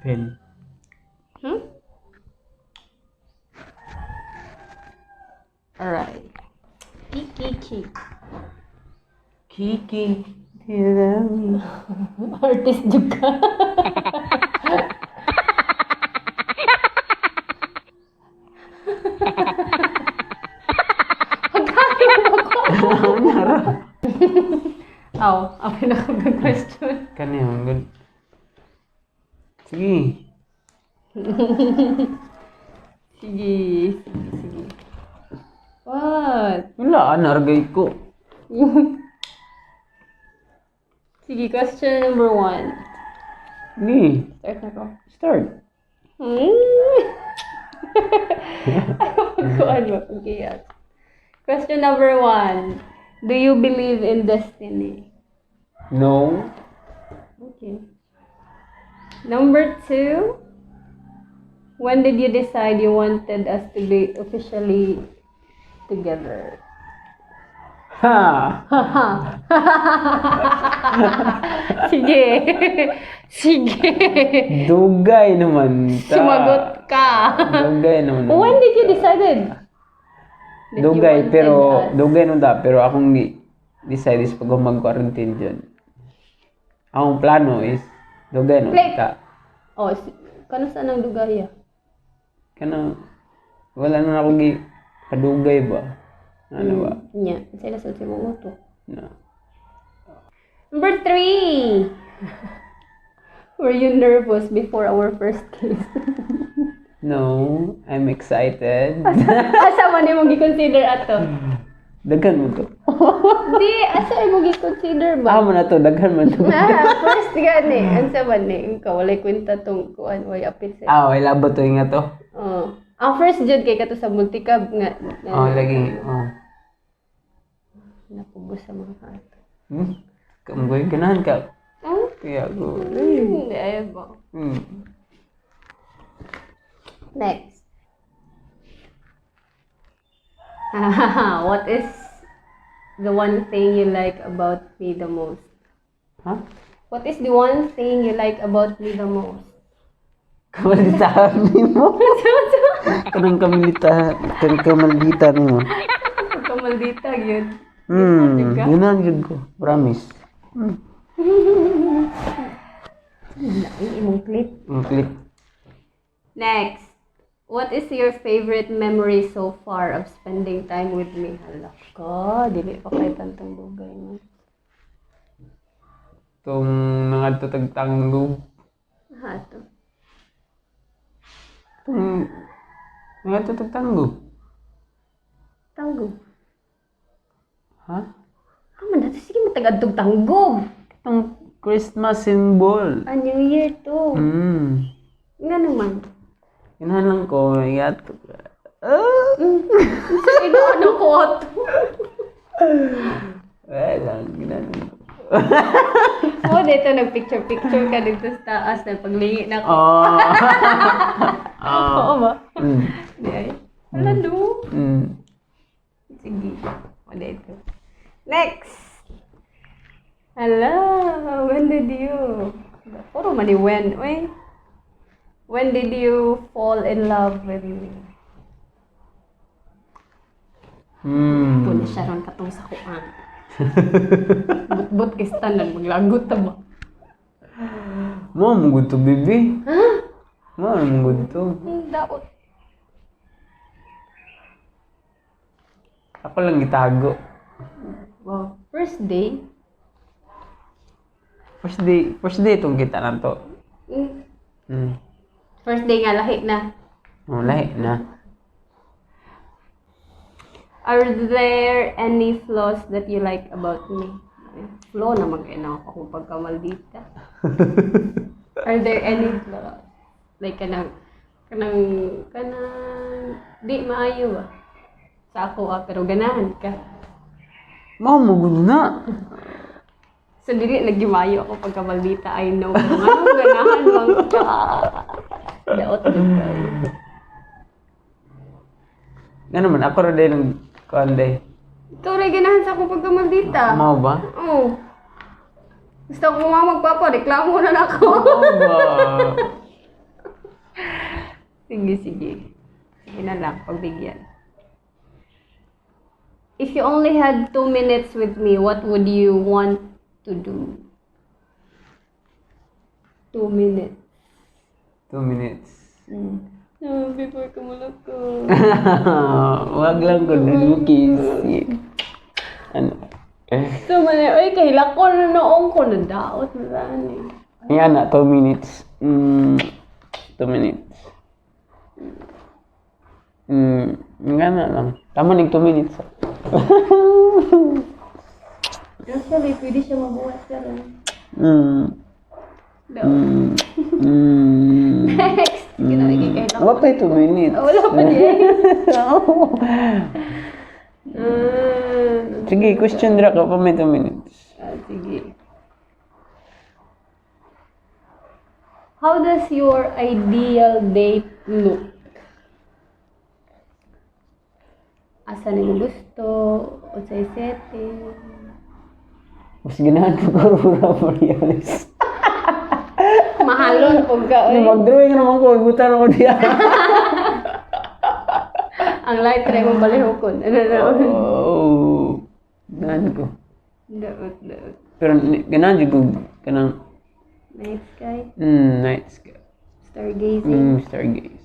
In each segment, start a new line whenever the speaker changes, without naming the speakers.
Pen.
Alright. Kiki.
Kiki. Tirami.
Artist juga. Apa na ako question?
Kanya, good. Sige.
Sige. What?
Wala, nargay ko.
Sige, question number 1.
Sige.
Start na ko.
Start.
Kuan mo. Okay, yes. Question number 1. Do you believe in destiny?
No.
Okay. Number 2. When did you decide you wanted us to be officially together?
Ha!
Sige.
Dugay naman ta.
Sumagot ka.
Dugay naman.
When did you decided? that you
Dugay,
wanted
pero
us?
dugay nun ta, pero akong decide is pag mag-quarantine dyan. Akong plano is dugay nun
Play.
ta.
Oh, kano saan ang dugaya?
Kana wala na ako kadugay ba? Ano ba?
Nya, sila sa mong utok.
No.
Number 3. Were you nervous before our first kiss?
No, I'm excited.
Asa man mo gi-consider ato?
Daghan mo to.
Di, asa mo gi-consider ba?
Amo na to, daghan man to.
First gani, ansa man ni ikaw walay kwenta tong kuan way apit sa.
Ah, wala ba to nga to?
Oh. Ang first jud kay kato sa multicab nga.
Oh, lagi. Oh.
Napubos sa mga kato.
Kamugoy ganahan ka.
Oh?
Kaya ko.
Hindi ay ba. Next. What is the one thing you like about me the most?
Ha?
What is the one thing you like about me the most?
Kamalitahan ni mo. Kanang kamalita ni mo.
Kamaldita yun.
Ganahan yun ko. Promise.
Ay, imong clip.
Clip.
Next. What is your favorite memory so far of spending time with me? Hala ka, dili pa kay tantang bugay mo.
Itong mga tutagtanggog.
Hato.
Itong mga tutagtanggog.
Tanggog.
Ha?
Kaman nato, sige matagadtog tanggog.
Itong Christmas symbol.
A New Year to. Nga naman.
Ganahan ko. Yato ka.
Sa ino, ano ko ato?
Wala. Ganahan ko.
Oh, dito nag-picture-picture ka dito sa taas na paglingi na ko. Oo ba? Di ay. Wala no. Sige. O, dito. Next! Hala, when did you... Puro man ni when. Uy. When did you fall in love with me? Puno siya ron katong sa kuan. But kay standard, maglagot na ba?
Mo, mungod to, baby.
Ha?
Mo, mungod to.
Daot.
Ako lang itago.
Wow. First day?
First day itong kita na to.
First day nga, lahi na.
Oh, lahi na.
Are there any flaws that you like about me? Flaw naman kayo na ako pagkamaldita. Are there any flaws? Like kanang, di maayo ba? Sa ako pero ganahan ka.
Mo, mungod na.
So, dili nag-gimayo ako pagkamaldita, I know. Pero anong ganahan lang ka? Daot din kayo.
Nga naman, ako rin din ng kuanday.
Ikaw rin ganahan sa ako pagkamaldita.
Mau ba?
Oo. Gusto ko nga magpapareklamo na ako.
Oo ba?
Sige. Sige na lang, pagbigyan. If you only had 2 minutes with me, what would you want to do? 2 minutes.
2 minutes.
Before kumulog ko.
Wag lang ko nag-kiss. Ano?
So, oy, kahila ko na noong ko, nadaot na saan eh.
Yan na, 2 minutes. 2 minutes. Nga na lang. Tama ning 2 minutes.
Actually, pwede siya mabuhat pero... No. Next! Kahila ko.
Wala pa 2 minutes.
Wala pa din.
Sige, question dra ka pa may 2 minutes.
Sige. How does your ideal date look? Asa nimo gusto? Unsay setting?
Mas ganahan ko karura Marialis.
Mahalon po ka.
Mag-drawing naman ko, igutan ako diya.
Ang light try mo balihokon. Ano na?
Oh. Ganahan ko.
Daot.
Pero ganahan jud ko kanang
Night sky.
night sky.
Stargazing.
Stargaze.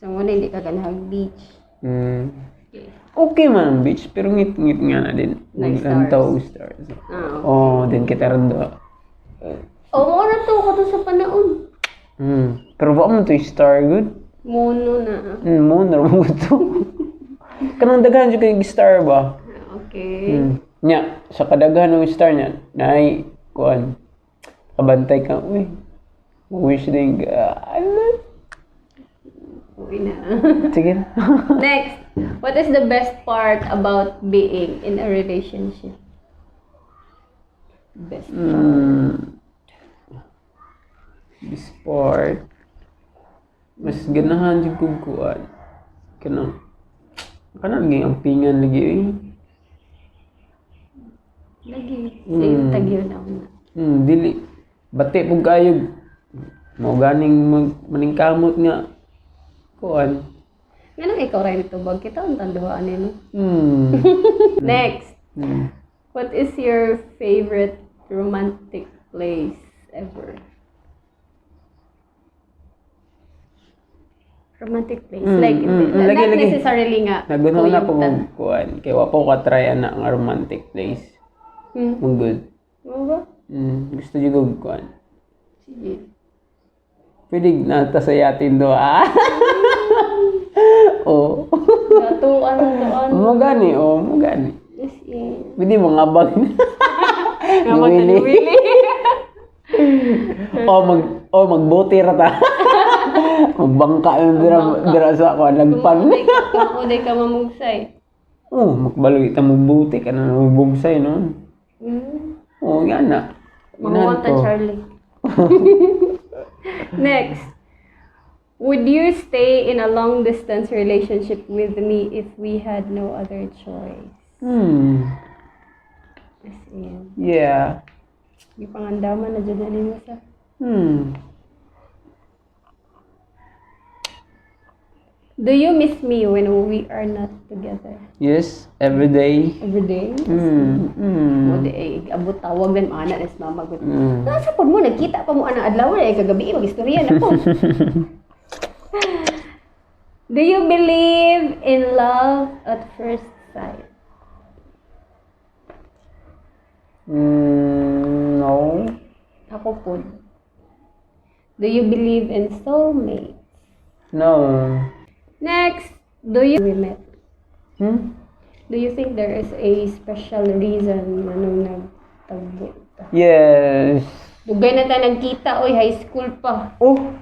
So, muna hindi ka ganahag beach. Okay.
Okay man ang beach, pero ngit-ngit nga na din.
Like
Antaw stars. Then kita rin doon.
Mo na to, kato sa panahon.
Pero ba mo to yung star good?
Mono na.
Mono mo to. Kanang daghan dyan kayong star ba?
Okay.
Nya, sa kadaghan ng star niya, naay, kuan, kabantay ka, wish din ka,
Uwi na.
sige na.
Next, what is the best part about being in a relationship? Best part.
This part, mas ganahan dyan kong kuan. Kanang lagi ang pingan lagi
Lagi. Sa'yo tagyo na ako na.
Dili. Bati pong kayog. Mau ganing maningkamot nga. Kuan.
Nga nang ikaw rin ito, bag kita ang tanduhaan nilo. Next. What is your favorite romantic place ever? Romantic place? Like, not necessarily nga.
Nagunaw na po kuan. Kaya wapo ka try na ang romantic place. Ang good.
Oo ba?
Gusto nyo kong kuan.
Sige.
Pwede natasayatin do Oo.
Datuan.
Mo gani.
Yes, yeah.
Pwede mo ngabag.
Ngabag na ni Willie.
Magbote rata. Magbangka yung dira sa ako, lagpan.
Kumakuday ka mamugsay.
Makbalo kita magbuti ka na mabugsay noon. Yan na.
Mamawanta Charlie. Next. Would you stay in a long distance relationship with me if we had no other choice? Yes,
yeah.
Yung pangandaman na dyan na mo sa. Do you miss me when we are not together?
Yes, every day.
Every day? Mo di abot tawag din ana nes mama gud. Nasa pod mo nagkita pa mo ana adlaw ay kagabi magistorya na ko. Do you believe in love at first sight?
No.
Ako po. Do you believe in soulmates?
No.
Next, do you we met? Do you think there is a special reason nung nagtagbo?
Yes.
Dugay na tayo nagkita, oy, high school pa.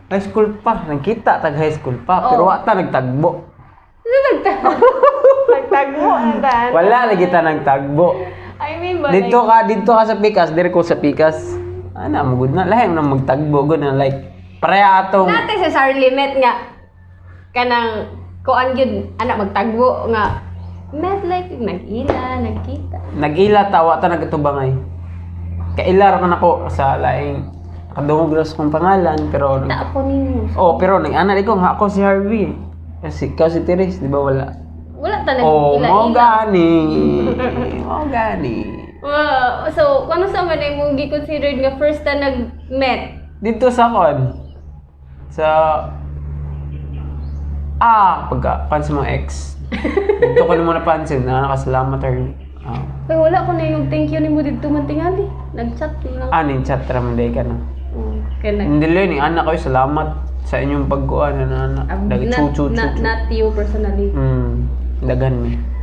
High school pa. Nagkita, high school pa. Pero wata nagtagbo.
Ano nagtagbo? Nagtagbo, andan.
Wala lagi ta nagtagbo.
I mean, ba?
Dito ka sa Pikas. Dire ko sa Pikas. Magud na. Lahi mo na magtagbo. Good na like, pareha atong...
Natin sa Sarlimet nga, kanang kuan yun, anak magtagbo nga. Met like, nag-ila, nagkita.
Nag-ila, tawa ta nagtubangay. kailar man ako sa laing kadungog ras kong pangalan pero
Ta ako nimo.
pero nag-ana ko nga ako si Harvey. Kasi ikaw si Teres, di ba wala?
Wala talaga
Mo gani. Mo gani.
Wow. So, kung ano sa man ay mong gi-considered nga first na nag-met?
Dito sa sa pagka sa mga ex. Dito ko na muna pansin na nakasalamat Harvey.
Ay, wala ko na yung thank you ni mo dito man tingali. Nag-chat mo lang.
Ning chat ra man day ka na.
Kaya
Hindi lang anak ko salamat sa inyong pagkuan na dagi chu.
Not you personally.
Daghan mi.